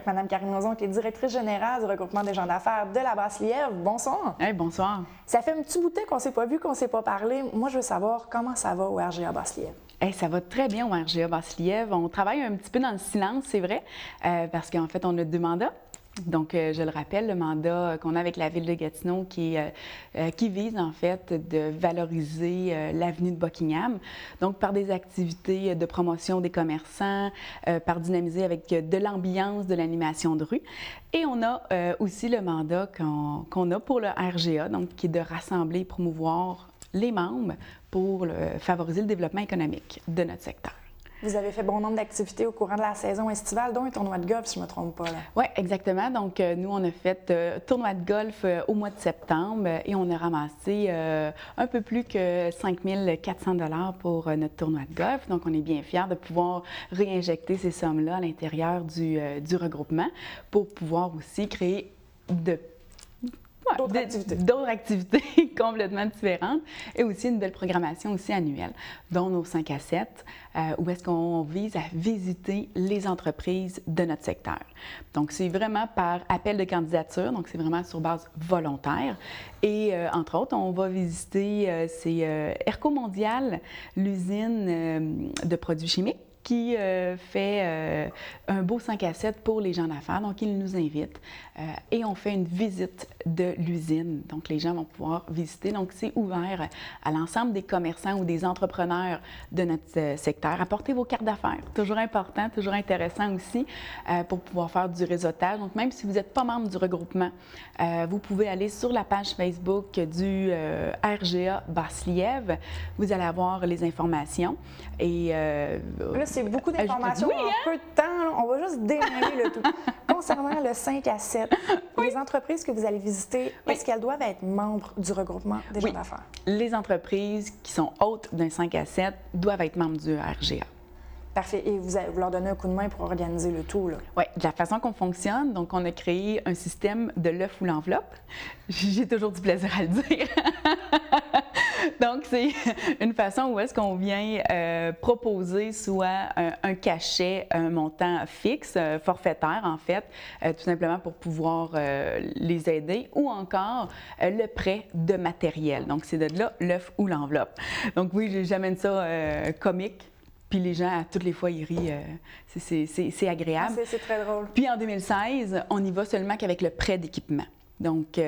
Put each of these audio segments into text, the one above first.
avec Mme Karine Lauzon, qui est directrice générale du regroupement des gens d'affaires de la Basse-Lièvre. Bonsoir. Hey, bonsoir. Ça fait un petit bout de temps qu'on ne s'est pas vu, qu'on ne s'est pas parlé. Moi, je veux savoir comment ça va au RGA Basse-Lièvre. Hey, ça va très bien au RGA Basse-Lièvre. On travaille un petit peu dans le silence, c'est vrai, parce qu'en fait, on a 2 mandats. Donc, je le rappelle, le mandat qu'on a avec la Ville de Gatineau qui vise en fait de valoriser l'avenue de Buckingham, donc par des activités de promotion des commerçants, par dynamiser avec de l'ambiance, de l'animation de rue. Et on a aussi le mandat qu'on a pour le RGA, donc qui est de rassembler et promouvoir les membres pour favoriser le développement économique de notre secteur. Vous avez fait bon nombre d'activités au courant de la saison estivale, dont un tournoi de golf, si je ne me trompe pas. Oui, exactement. Donc, nous, on a fait tournoi de golf au mois de septembre et on a ramassé un peu plus que 5 400 $ pour notre tournoi de golf. Donc, on est bien fiers de pouvoir réinjecter ces sommes-là à l'intérieur du regroupement pour pouvoir aussi créer d'autres activités complètement différentes et aussi une belle programmation aussi annuelle, dont nos 5 à 7, où est-ce qu'on vise à visiter les entreprises de notre secteur. Donc, c'est vraiment par appel de candidature, donc c'est vraiment sur base volontaire. Et entre autres, on va visiter, c'est Erco Mondial, l'usine de produits chimiques, qui fait un beau 5 à 7 pour les gens d'affaires. Donc, ils nous invitent et on fait une visite de l'usine. Donc, les gens vont pouvoir visiter. Donc, c'est ouvert à l'ensemble des commerçants ou des entrepreneurs de notre secteur. Apportez vos cartes d'affaires. Toujours important, toujours intéressant aussi pour pouvoir faire du réseautage. Donc, même si vous n'êtes pas membre du regroupement, vous pouvez aller sur la page Facebook du RGA Basse-Lièvre. Vous allez avoir les informations. Et là, c'est beaucoup d'informations en peu de temps. Là, on va juste démarrer le tout. Concernant le 5 à 7, les entreprises que vous allez visiter, est-ce qu'elles doivent être membres du regroupement des gens d'affaires? Les entreprises qui sont hôtes d'un 5 à 7 doivent être membres du RGA. Parfait. Et vous leur donnez un coup de main pour organiser le tout, là? Oui, de la façon qu'on fonctionne, donc on a créé un système de l'œuf ou l'enveloppe. J'ai toujours du plaisir à le dire. Donc, c'est une façon où est-ce qu'on vient proposer soit un cachet, un montant fixe, forfaitaire en fait, tout simplement pour pouvoir les aider, ou encore le prêt de matériel. Donc, c'est de là l'œuf ou l'enveloppe. Donc, oui, j'amène ça comique. Puis les gens, à toutes les fois, ils rient. C'est agréable. C'est très drôle. Puis en 2016, on y va seulement qu'avec le prêt d'équipement. Donc,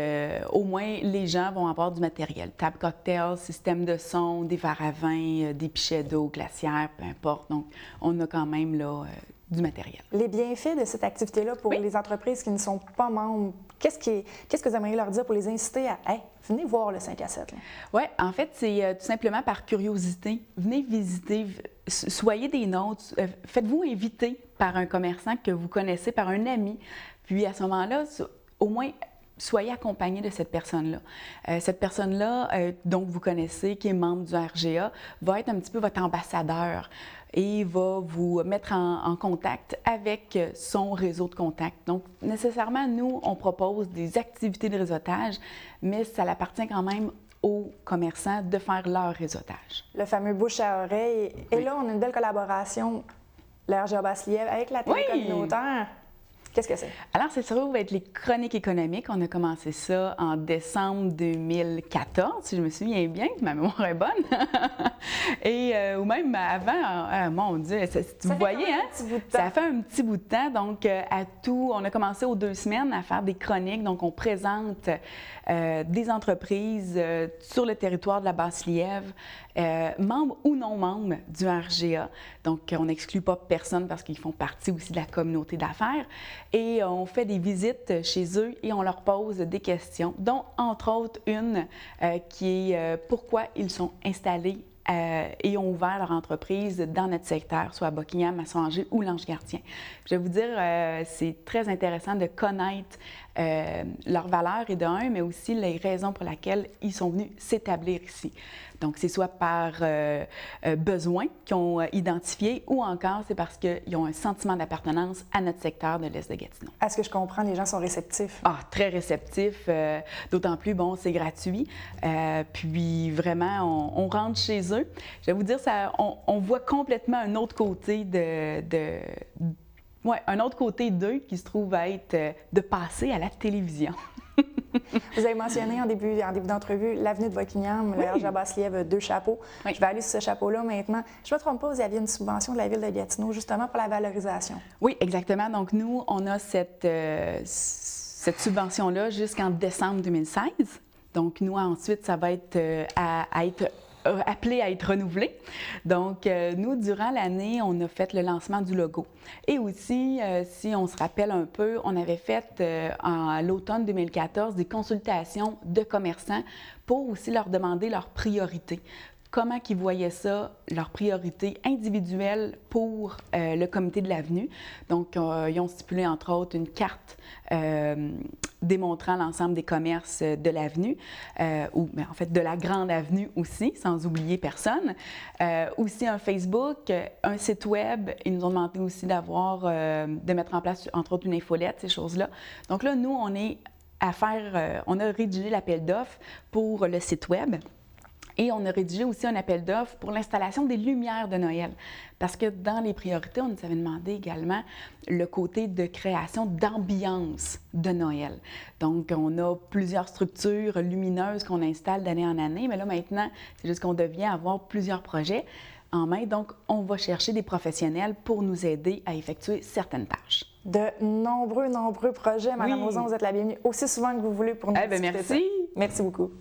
au moins, les gens vont avoir du matériel. Table cocktail, système de son, des verres à vin, des pichets d'eau, glaciaires, peu importe. Donc, on a quand même là du matériel. Les bienfaits de cette activité-là pour les entreprises qui ne sont pas membres, qu'est-ce que vous aimeriez leur dire pour les inciter à hey, venez voir le 5 à 7? Oui, en fait, c'est tout simplement par curiosité. Venez visiter, soyez des nôtres, faites-vous inviter par un commerçant que vous connaissez, par un ami. Puis à ce moment-là, au moins, soyez accompagné de cette personne-là. Cette personne-là, donc vous connaissez, qui est membre du RGA, va être un petit peu votre ambassadeur et va vous mettre en contact avec son réseau de contacts. Donc, nécessairement, nous, on propose des activités de réseautage, mais ça appartient quand même aux commerçants de faire leur réseautage. Le fameux bouche à oreille. Et là, on a une belle collaboration, le RGA Basse-Lièvre, avec la télé communautaire. Qu'est-ce que c'est? Alors, c'est sûr, ça va être les chroniques économiques. On a commencé ça en décembre 2014, si je me souviens bien, ma mémoire est bonne. Et ou même avant, mon Dieu, vous voyez, hein? Ça fait un petit bout de temps. Donc, on a commencé aux 2 semaines à faire des chroniques. Donc, on présente des entreprises sur le territoire de la Basse-Lièvre, membres ou non membres du RGA. Donc, on n'exclut pas personne parce qu'ils font partie aussi de la communauté d'affaires. Et on fait des visites chez eux et on leur pose des questions, dont entre autres une qui est pourquoi ils sont installés et ont ouvert leur entreprise dans notre secteur, soit à Buckingham, à Masson-Angers ou l'Ange-Gardien. Je vais vous dire, c'est très intéressant de connaître leurs valeurs et mais aussi les raisons pour lesquelles ils sont venus s'établir ici. Donc, c'est soit par besoin qu'ils ont identifié ou encore c'est parce qu'ils ont un sentiment d'appartenance à notre secteur de l'Est de Gatineau. À ce que je comprends, les gens sont réceptifs? Ah, très réceptifs. D'autant plus, bon, c'est gratuit. Puis vraiment, on rentre chez eux. Je vais vous dire, on voit complètement un autre côté Oui, un autre côté d'eux qui se trouve à être de passer à la télévision. Vous avez mentionné en début d'entrevue l'avenue de Buckingham, le RGA Basse-Lièvre, 2 chapeaux. Oui. Je vais aller sur ce chapeau-là maintenant. Je ne me trompe pas, vous aviez une subvention de la Ville de Gatineau justement pour la valorisation. Oui, exactement. Donc, nous, on a cette subvention-là jusqu'en décembre 2016. Donc, nous, ensuite, ça va être appelé à être renouvelé. Donc, nous, durant l'année, on a fait le lancement du logo. Et aussi, si on se rappelle un peu, on avait fait à l'automne 2014 des consultations de commerçants pour aussi leur demander leurs priorités. Comment ils voyaient ça, leurs priorités individuelles pour le comité de l'avenue. Donc, ils ont stipulé, entre autres, une carte démontrant l'ensemble des commerces de l'avenue, mais en fait de la grande avenue aussi, sans oublier personne. Aussi un Facebook, un site web. Ils nous ont demandé aussi de mettre en place, entre autres, une infolette, ces choses-là. Donc là, nous, on a rédigé l'appel d'offres pour le site web. Et on a rédigé aussi un appel d'offres pour l'installation des lumières de Noël. Parce que dans les priorités, on nous avait demandé également le côté de création d'ambiance de Noël. Donc, on a plusieurs structures lumineuses qu'on installe d'année en année, mais là, maintenant, c'est juste qu'on devient avoir plusieurs projets en main. Donc, on va chercher des professionnels pour nous aider à effectuer certaines tâches. De nombreux projets. Madame Auzon, vous êtes la bienvenue aussi souvent que vous voulez pour nous discuter. Merci. Ça. Merci beaucoup.